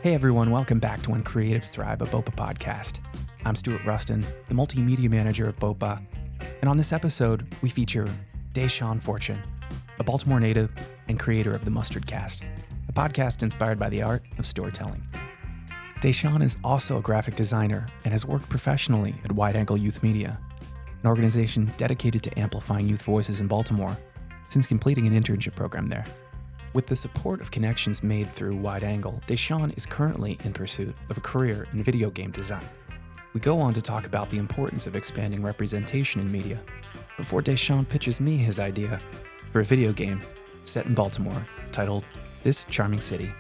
Hey everyone, welcome back to When Creatives Thrive, a BOPA podcast. I'm Stuart Rustin, the multimedia manager at BOPA, and on this episode, we feature Deshaun Fortune, a Baltimore native and creator of the Mustard Cast, a podcast inspired by the art of storytelling. Deshaun is also a graphic designer and has worked professionally at Wide Angle Youth Media, an organization dedicated to amplifying youth voices in Baltimore, since completing an internship program there. With the support of connections made through Wide Angle, Deshaun is currently in pursuit of a career in video game design. We go on to talk about the importance of expanding representation in media, before Deshaun pitches me his idea for a video game set in Baltimore titled This Charming City.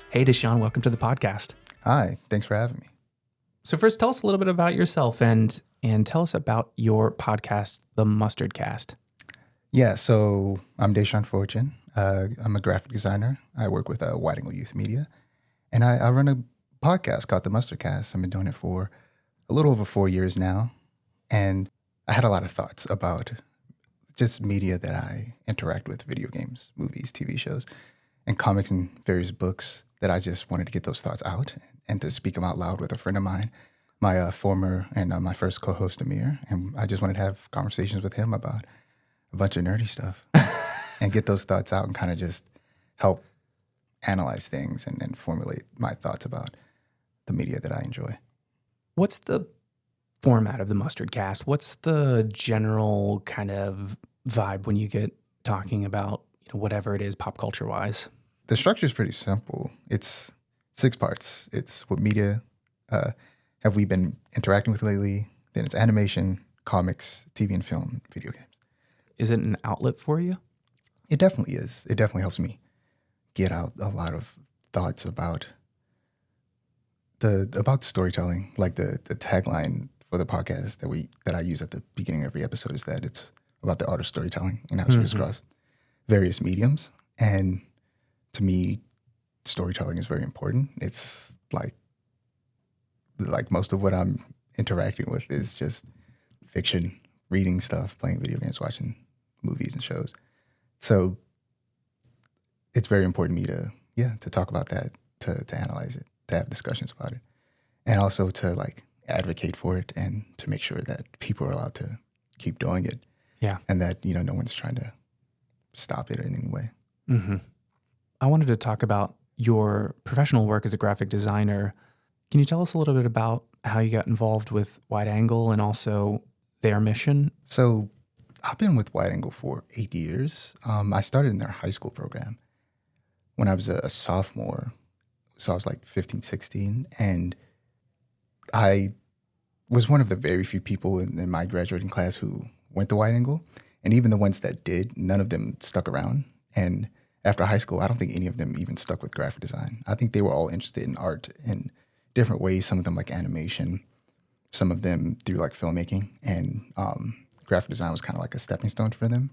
Hey Deshaun, welcome to the podcast. Hi, thanks for having me. So first, tell us a little bit about yourself and tell us about your podcast, The Mustard Cast. Yeah, so I'm Deshaun Fortune. I'm a graphic designer. I work with Wide Angle Youth Media, and I run a podcast called The Mustard Cast. I've been doing it for a little over 4 years now, and I had a lot of thoughts about just media that I interact with, video games, movies, TV shows, and comics and various books that I just wanted to get those thoughts out and to speak them out loud with a friend of mine, my former and my first co-host, Amir, and I just wanted to have conversations with him about a bunch of nerdy stuff and get those thoughts out and kind of just help analyze things and formulate my thoughts about the media that I enjoy. What's the format of the Mustard Cast? What's the general kind of vibe when you get talking about whatever it is pop culture wise? The structure is pretty simple. It's 6 parts. It's what media have we been interacting with lately. Then it's animation, comics, TV and film, video games. Is it an outlet for you? It definitely is. It definitely helps me get out a lot of thoughts about about storytelling. Like the tagline for the podcast that I use at the beginning of every episode is that it's about the art of storytelling and how it's used across various mediums. And to me, storytelling is very important. It's like most of what I'm interacting with is just fiction, reading stuff, playing video games, watching movies and shows. So it's very important to me to talk about that, to analyze it, to have discussions about it, and also to advocate for it and to make sure that people are allowed to keep doing it. Yeah. And that, no one's trying to stop it in any way. Mm-hmm. I wanted to talk about your professional work as a graphic designer. Can you tell us a little bit about how you got involved with Wide Angle and also their mission? So I've been with Wide Angle for 8 years. I started in their high school program when I was a sophomore. So I was 15, 16. And I was one of the very few people in my graduating class who went to Wide Angle. And even the ones that did, none of them stuck around. And after high school, I don't think any of them even stuck with graphic design. I think they were all interested in art in different ways. Some of them like animation, some of them through filmmaking, and graphic design was kind of like a stepping stone for them.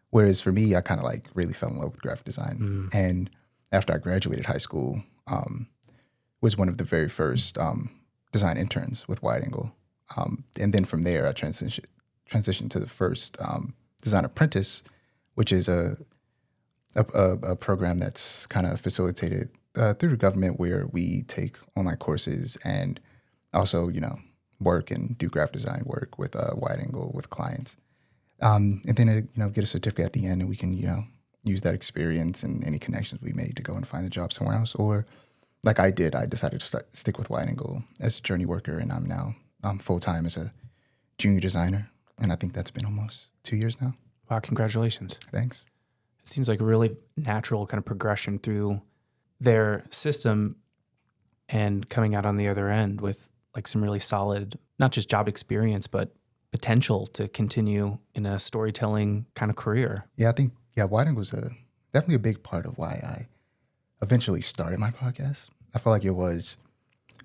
Whereas for me, I kind of really fell in love with graphic design. And after I graduated high school, was one of the very first design interns with Wide Angle. And then from there, I transitioned to the first design apprentice, which is a program that's kind of facilitated through the government, where we take online courses and also, work and do graphic design work with Wide Angle with clients. And then, get a certificate at the end, and we can, use that experience and any connections we made to go and find a job somewhere else. Or like I did, I decided to stick with Wide Angle as a journey worker, and I'm now full-time as a junior designer. And I think that's been almost 2 years now. Wow, congratulations. Thanks. It seems like a really natural kind of progression through their system and coming out on the other end with some really solid, not just job experience, but potential to continue in a storytelling kind of career. Yeah, I think, Wide Angle was definitely a big part of why I eventually started my podcast. I felt like it was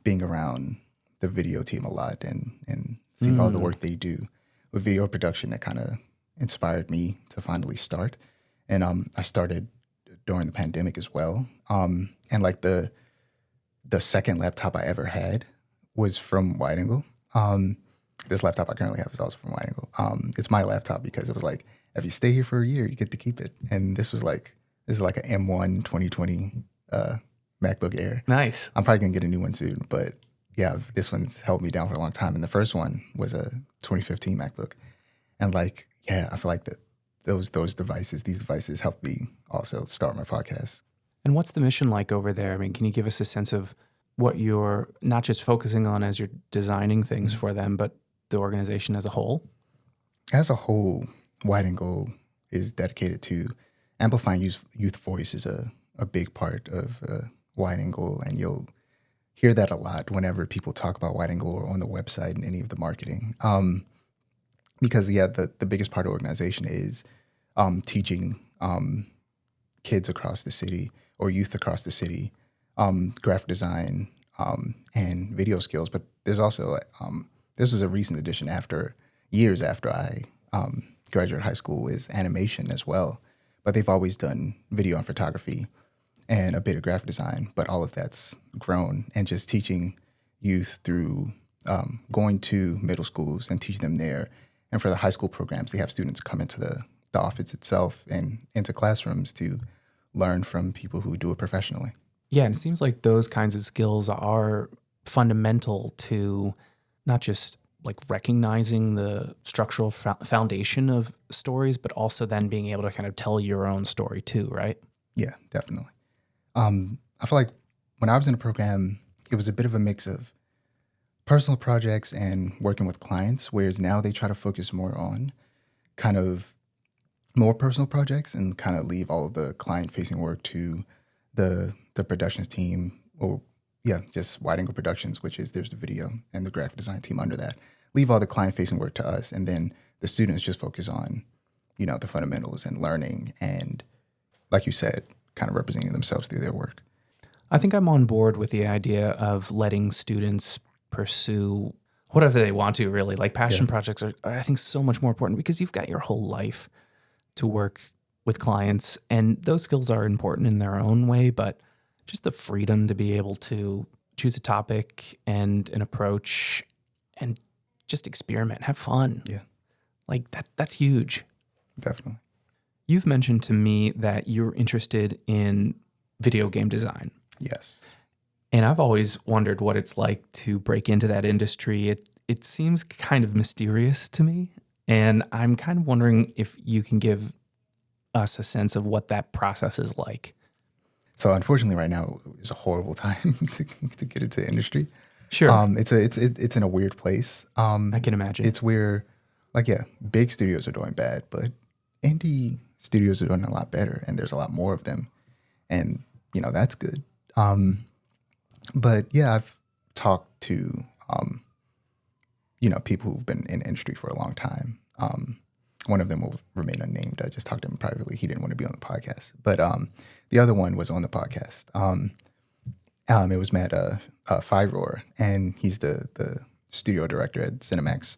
being around the video team a lot and seeing all the work they do with video production that kind of inspired me to finally start. And I started during the pandemic as well. And the second laptop I ever had was from Wide Angle. This laptop I currently have is also from Wide Angle. It's my laptop because it was if you stay here for a year, you get to keep it. And this is like an M1 2020 MacBook Air. Nice. I'm probably gonna get a new one soon, but yeah, this one's held me down for a long time. And the first one was a 2015 MacBook, and like, yeah, I feel like that these devices helped me also start my podcast. And what's the mission like over there? I mean, can you give us a sense of what you're not just focusing on as you're designing things for them, but the organization as a whole? As a whole, Wide Angle is dedicated to amplifying youth voice is a big part of Wide Angle, and you'll hear that a lot whenever people talk about Wide Angle or on the website and any of the marketing. Because, yeah, the biggest part of the organization is teaching kids across the city or youth across the city graphic design and video skills. But there's also, this was a recent addition years after I graduated high school, is animation as well. But they've always done video and photography and a bit of graphic design, but all of that's grown, and just teaching youth through going to middle schools and teaching them there. And for the high school programs, they have students come into the office itself and into classrooms to learn from people who do it professionally. Yeah, and it seems like those kinds of skills are fundamental to not just like recognizing the structural foundation of stories, but also then being able to kind of tell your own story too, right? Yeah, definitely. I feel like when I was in a program, it was a bit of a mix of personal projects and working with clients, whereas now they try to focus more on kind of more personal projects and kind of leave all of the client-facing work to the productions team, or just Wide Angle Productions, which is there's the video and the graphic design team under that. Leave all the client-facing work to us, and then the students just focus on, the fundamentals and learning and, like you said, kind of representing themselves through their work. I think I'm on board with the idea of letting students pursue whatever they want to, really. Like passion projects are, I think, so much more important because you've got your whole life to work with clients, and those skills are important in their own way, but just the freedom to be able to choose a topic and an approach and just experiment, have fun. Yeah. Like that's huge. Definitely. You've mentioned to me that you're interested in video game design. Yes. And I've always wondered what it's like to break into that industry. It seems kind of mysterious to me. And I'm kind of wondering if you can give us a sense of what that process is like. So unfortunately right now is a horrible time to get into the industry. Sure. It's in a weird place. I can imagine. It's where, big studios are doing bad, but indie studios are doing a lot better, and there's a lot more of them. And, that's good. But yeah, I've talked to, people who've been in the industry for a long time. One of them will remain unnamed. I just talked to him privately. He didn't want to be on the podcast. But the other one was on the podcast. It was Matt Five-Roar, and he's the studio director at Cinemax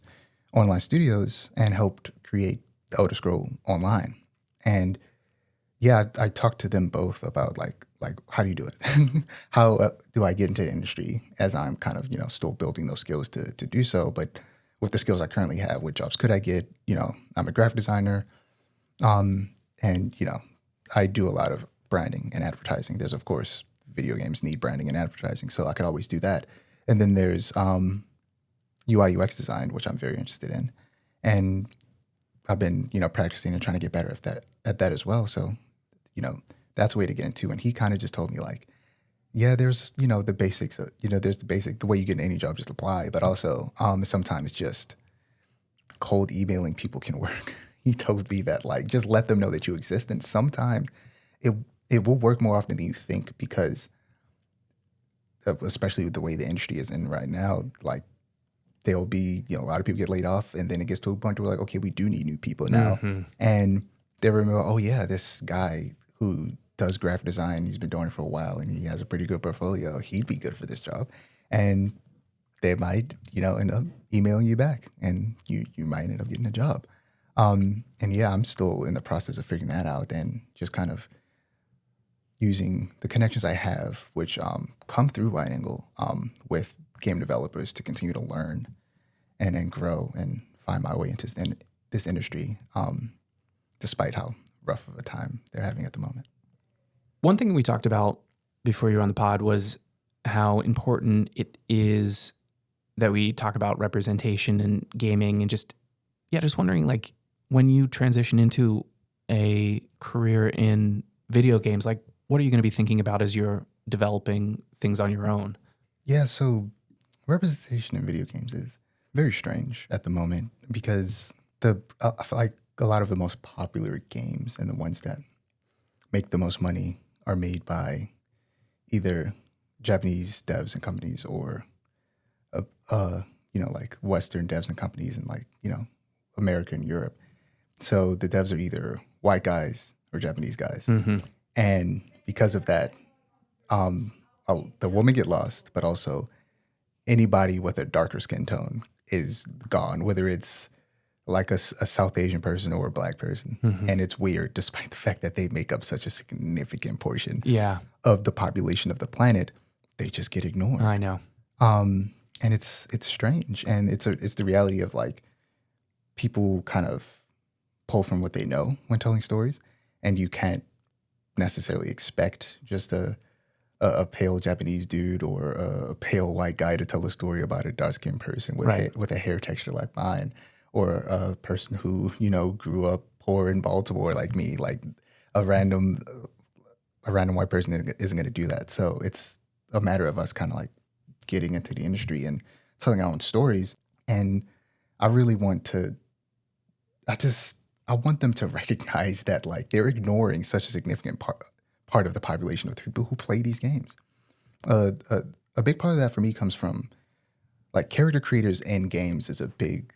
Online Studios and helped create The Elder Scroll Online. And yeah, I talked to them both about like how do you do it? How do I get into the industry as I'm kind of, still building those skills to do so. But with the skills I currently have, what jobs could I get? I'm a graphic designer. And, I do a lot of branding and advertising. There's, of course, video games need branding and advertising, so I could always do that. And then there's UI UX design, which I'm very interested in. And I've been, practicing and trying to get better at that as well. So, that's a way to get into. And he kind of just told me there's, the basics, there's the way you get in any job, just apply. But also sometimes just cold emailing people can work. He told me that just let them know that you exist. And sometimes it will work more often than you think, because especially with the way the industry is in right now, there'll be, a lot of people get laid off, and then it gets to a point where okay, we do need new people now. Mm-hmm. And they remember, oh yeah, this guy who does graphic design, he's been doing it for a while and he has a pretty good portfolio. He'd be good for this job. And they might, end up emailing you back, and you might end up getting a job. And yeah, I'm still in the process of figuring that out, and just kind of using the connections I have, which come through Wide Angle, with game developers to continue to learn and then grow and find my way into this industry, despite how rough of a time they're having at the moment. One thing we talked about before you were on the pod was how important it is that we talk about representation in gaming, and just wondering, like, when you transition into a career in video games, like, what are you going to be thinking about as you're developing things on your own? Yeah, so representation in video games is very strange at the moment because I feel like a lot of the most popular games and the ones that make the most money are made by either Japanese devs and companies or like Western devs and companies and like, America and Europe. So the devs are either white guys or Japanese guys. Mm-hmm. And because of that, the women get lost, but also anybody with a darker skin tone is gone, whether it's like a South Asian person or a black person. Mm-hmm. And it's weird, despite the fact that they make up such a significant portion Yeah, of the population of the planet, they just get ignored. I know. And it's strange. And it's the reality of like people kind of pull from what they know when telling stories. And you can't necessarily expect just a pale Japanese dude or a pale white guy to tell a story about a dark-skinned person with a hair texture like mine, or a person who, grew up poor in Baltimore like me. Like a random white person isn't going to do that. So it's a matter of us kind of like getting into the industry and telling our own stories. And I really want I want them to recognize that like they're ignoring such a significant part of the population of the people who play these games. A big part of that for me comes from like character creators in games is a big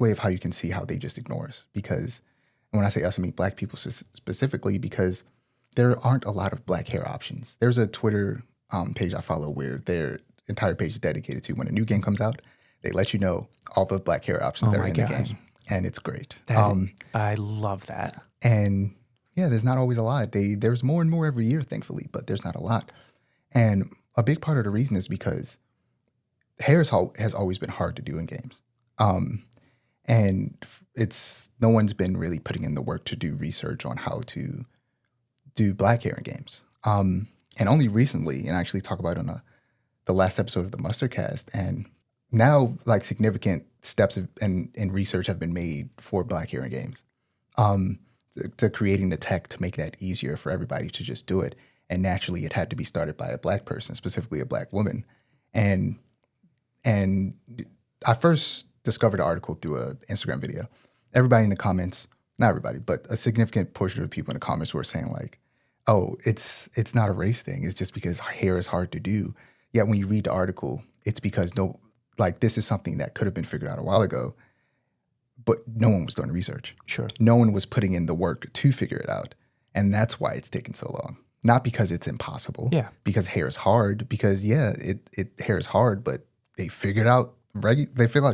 way of how you can see how they just ignore us. Because when I say us, I mean black people specifically, because there aren't a lot of black hair options. There's a Twitter page I follow where their entire page is dedicated to when a new game comes out, they let you know all the black hair options that are in the game. And it's great. I love that. And yeah, there's not always a lot. There's more and more every year, thankfully, but there's not a lot. And a big part of the reason is because hair has always been hard to do in games. And no one's been really putting in the work to do research on how to do black hair in games. And only recently, and I actually talk about it on the last episode of the Mustardcast, and now like significant steps in research have been made for black hair in games. To creating the tech to make that easier for everybody to just do it. And naturally, it had to be started by a black person, specifically a black woman. And I first discovered the article through an Instagram video. Everybody in the comments, not everybody, but a significant portion of the people in the comments were saying like, oh, it's not a race thing. It's just because hair is hard to do. Yet when you read the article, it's because this is something that could have been figured out a while ago. But no one was doing research. Sure. No one was putting in the work to figure it out. And that's why it's taken so long. Not because it's impossible. Yeah. Because hair is hard. Because, hair is hard, but they figured out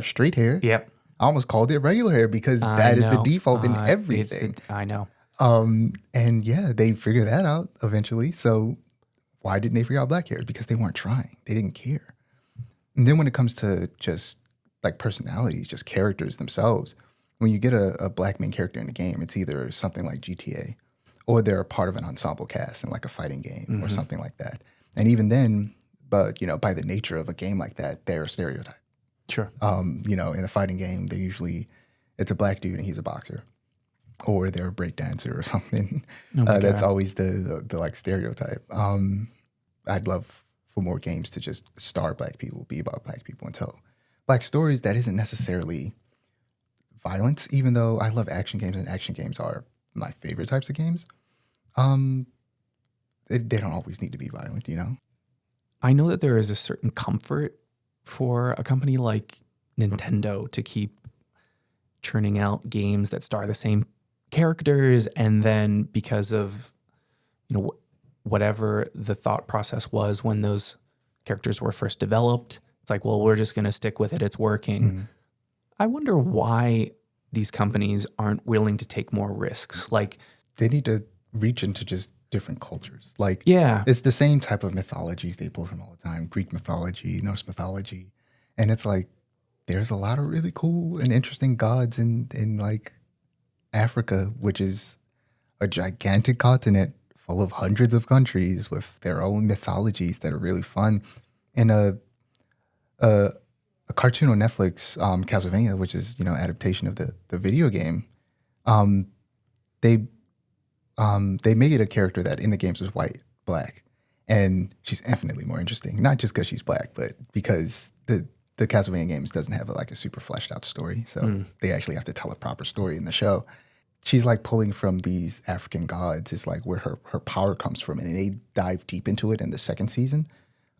straight hair. Yep. I almost called it regular hair because that is the default in everything. I know. And they figured that out eventually. So why didn't they figure out black hair? Because they weren't trying. They didn't care. And then when it comes to just like personalities, just characters themselves, when you get a black main character in the game, it's either something like GTA or they're a part of an ensemble cast in like a fighting game or something like that. And even then, but by the nature of a game like that, they're a stereotype. Sure. In a fighting game, it's a black dude and he's a boxer, or they're a breakdancer or something. That's always the like stereotype. I'd love for more games to just star black people, be about black people, and tell black stories that isn't necessarily violence, even though I love action games and action games are my favorite types of games. They don't always need to be violent, I know that there is a certain comfort for a company like Nintendo to keep churning out games that star the same characters, and then because of whatever the thought process was when those characters were first developed, it's like, well, we're just going to stick with it. It's working. Mm-hmm. I wonder why these companies aren't willing to take more risks. Like, they need to reach into just different cultures. Like, it's the same type of mythologies they pull from all the time. Greek mythology, Norse mythology. And it's like, there's a lot of really cool and interesting gods in like Africa, which is a gigantic continent full of hundreds of countries with their own mythologies that are really fun. And a cartoon on Netflix, Castlevania, which is, adaptation of the video game, um, they they made a character that in the games was white, black, and she's infinitely more interesting. Not just because she's black, but because the Castlevania games doesn't have a super fleshed out story, so they actually have to tell a proper story in the show. She's like pulling from these African gods is like where her power comes from, and they dive deep into it in the second season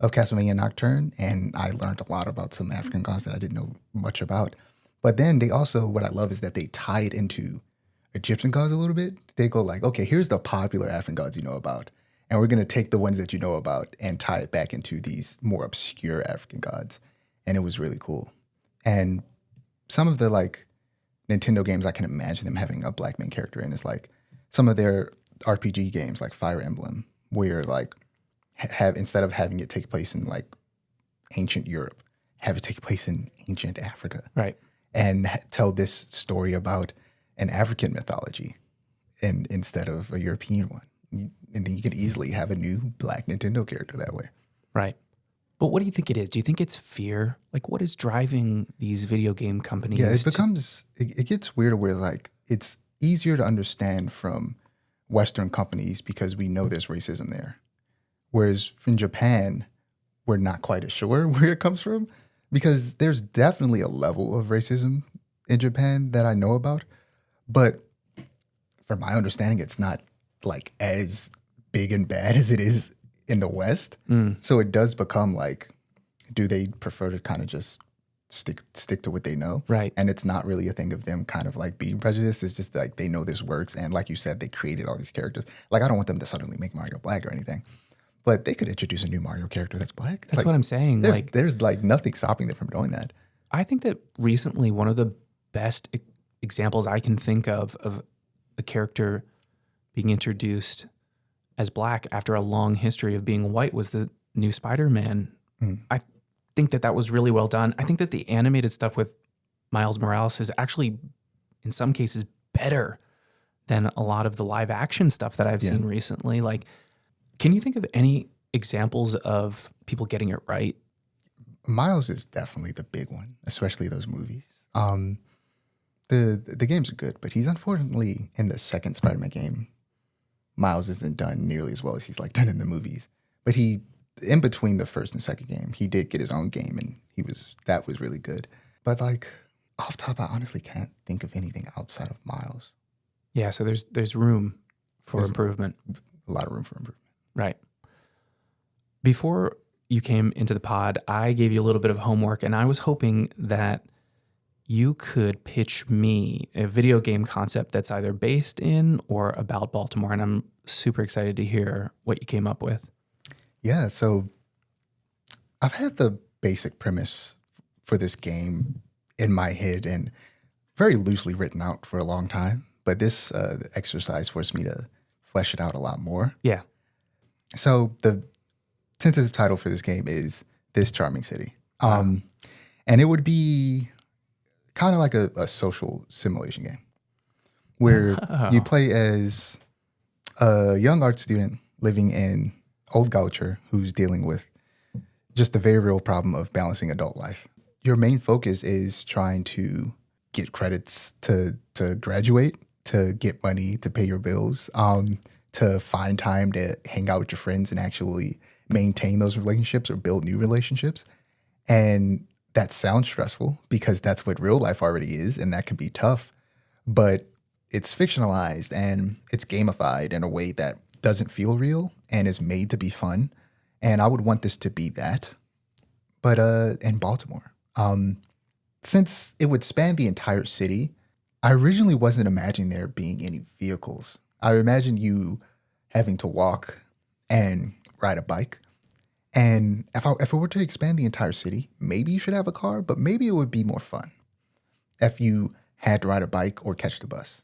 of Castlevania Nocturne, and I learned a lot about some African gods that I didn't know much about. But then they also, what I love is that they tie it into Egyptian gods a little bit. They go like, okay, here's the popular African gods you know about, and we're going to take the ones that you know about and tie it back into these more obscure African gods. And it was really cool. And some of the Nintendo games, I can imagine them having a black main character in. It's like some of their RPG games, like Fire Emblem, where have instead of having it take place in ancient Europe, have it take place in ancient Africa, Right. and tell this story about an African mythology, and instead of a European one. And then you could easily have a new black Nintendo character that way. Right. But what do you think it is? Do you think it's fear? Like, what is driving these video game companies? Yeah, it gets weirder where it's easier to understand from Western companies because we know there's racism there. Whereas in Japan, we're not quite as sure where it comes from because there's definitely a level of racism in Japan that I know about. But from my understanding, it's not as big and bad as it is in the West. So it does become do they prefer to kind of just stick to what they know? Right. And it's not really a thing of them kind of being prejudiced. It's just they know this works. And like you said, they created all these characters. I don't want them to suddenly make Mario black or anything, but they could introduce a new Mario character that's black. That's what I'm saying. There's nothing stopping them from doing that. I think that recently one of the best examples I can think of a character being introduced as black after a long history of being white was the new Spider-Man. I think that was really well done. I think that the animated stuff with Miles Morales is actually, in some cases, better than a lot of the live action stuff that I've seen recently. Can you think of any examples of people getting it right? Miles is definitely the big one, especially those movies. The games are good, but he's unfortunately in the second Spider-Man game. Miles isn't done nearly as well as he's done in the movies. But he, in between the first and second game, he did get his own game, and that was really good. But off top, I honestly can't think of anything outside of Miles. Yeah, so there's room for improvement. A lot of room for improvement. Right. Before you came into the pod, I gave you a little bit of homework, and I was hoping that you could pitch me a video game concept that's either based in or about Baltimore, and I'm super excited to hear what you came up with. Yeah, so I've had the basic premise for this game in my head and very loosely written out for a long time, but this exercise forced me to flesh it out a lot more. Yeah. So the tentative title for this game is This Charming City. And it would be kind of like a social simulation game where you play as a young art student living in Old Goucher who's dealing with just the very real problem of balancing adult life. Your main focus is trying to get credits to graduate, to get money to pay your bills, to find time to hang out with your friends and actually maintain those relationships or build new relationships. And that sounds stressful because that's what real life already is, and that can be tough. But it's fictionalized and it's gamified in a way that doesn't feel real and is made to be fun. And I would want this to be that, but in Baltimore. Since it would span the entire city, I originally wasn't imagining there being any vehicles. I imagined you having to walk and ride a bike. And if it were to expand the entire city, maybe you should have a car, but maybe it would be more fun if you had to ride a bike or catch the bus.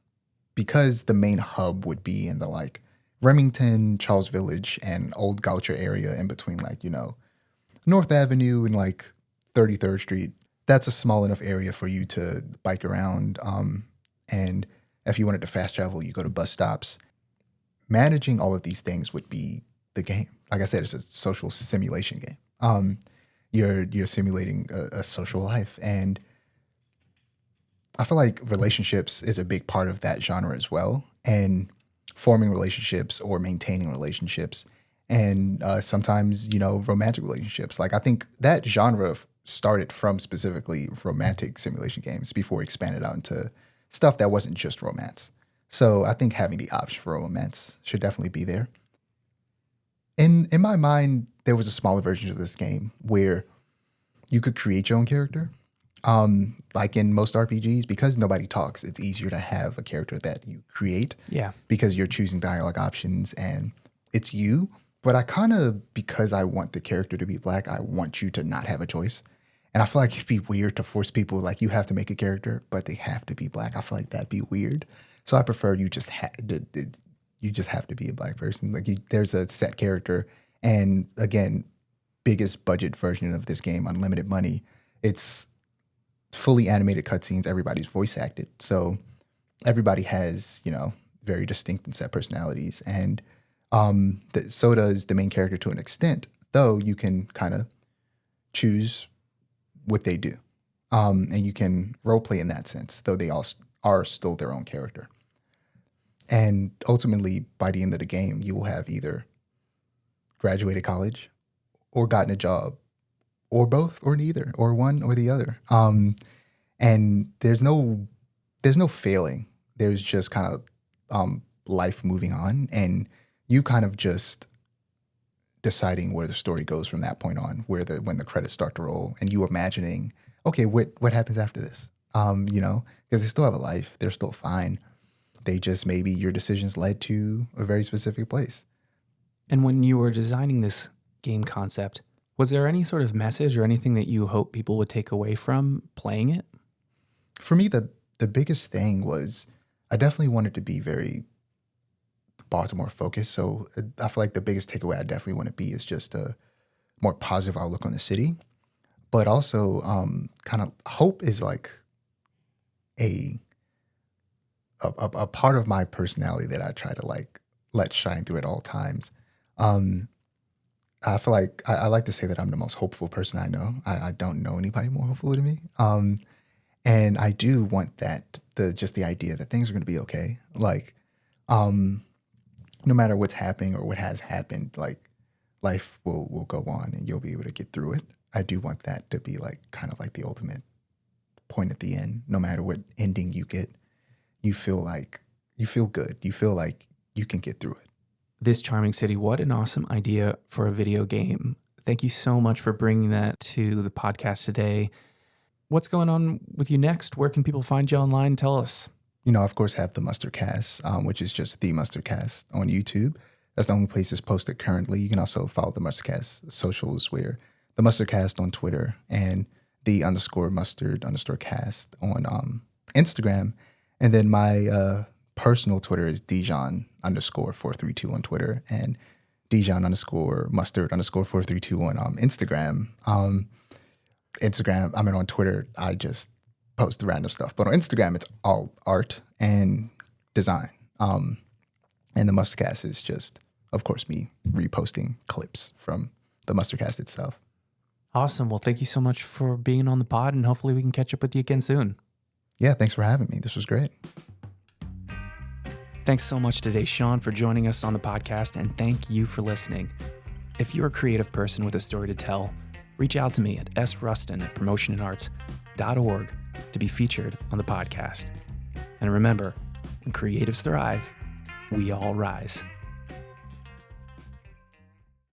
Because the main hub would be in the Remington, Charles Village, and Old Goucher area in between North Avenue and 33rd Street. That's a small enough area for you to bike around. And if you wanted to fast travel, you go to bus stops. managing all of these things would be the game. Like I said, it's a social simulation game. You're simulating a social life, and I feel like relationships is a big part of that genre as well, and forming relationships or maintaining relationships, and sometimes romantic relationships. Like I think that genre started from specifically romantic simulation games before it expanded out into stuff that wasn't just romance. So I think having the option for romance should definitely be there. In my mind, there was a smaller version of this game where you could create your own character. Like in most RPGs, because nobody talks, it's easier to have a character that you create. Yeah. Because you're choosing dialogue options and it's you. But because I want the character to be black, I want you to not have a choice. And I feel like it'd be weird to force people, like, you have to make a character, but they have to be black. I feel like that'd be weird. So I prefer you just have to be a black person. Like there's a set character, and again, biggest budget version of this game, unlimited money. It's fully animated cutscenes. Everybody's voice acted, so everybody has very distinct and set personalities. And so does the main character to an extent, though you can kind of choose what they do, and you can role play in that sense, though they all are still their own character. And ultimately, by the end of the game, you will have either graduated college or gotten a job, or both, or neither, or one or the other. And there's no failing. There's just kind of life moving on, and you kind of just deciding where the story goes from that point on, when the credits start to roll, and you imagining, okay, what happens after this? Because they still have a life. They're still fine. They just, maybe your decisions led to a very specific place. And when you were designing this game concept, was there any sort of message or anything that you hope people would take away from playing it? For me, the biggest thing was I definitely wanted to be very Baltimore focused. So I feel like the biggest takeaway I definitely want to be is just a more positive outlook on the city. But also kind of hope is like a part of my personality that I try to like let shine through at all times. I feel like I like to say that I'm the most hopeful person I know. I don't know anybody more hopeful than me. And I do want the idea that things are going to be okay. Like, no matter what's happening or what has happened, like life will go on and you'll be able to get through it. I do want that to be like kind of like the ultimate point at the end. No matter what ending you get, you feel good. You feel like you can get through it. This charming city, what an awesome idea for a video game. Thank you so much for bringing that to the podcast today. What's going on with you next? Where can people find you online? Tell us. Of course, have the Mustard Cast, which is just the Mustard Cast on YouTube. That's the only place it's posted currently. You can also follow the Mustard Cast socials, where the Mustard Cast on Twitter and the _mustard_cast on Instagram. And then my personal Twitter is Dijon_432 on Twitter, and Dijon_mustard_432 on Instagram. On Twitter, I just post random stuff, but on Instagram, it's all art and design. And the Mustardcast is just, of course, me reposting clips from the Mustardcast itself. Awesome. Well, thank you so much for being on the pod, and hopefully we can catch up with you again soon. Yeah, thanks for having me. This was great. Thanks so much today, Sean, for joining us on the podcast, and thank you for listening. If you're a creative person with a story to tell, reach out to me at srustin@promotionandarts.org to be featured on the podcast. And remember, when creatives thrive, we all rise.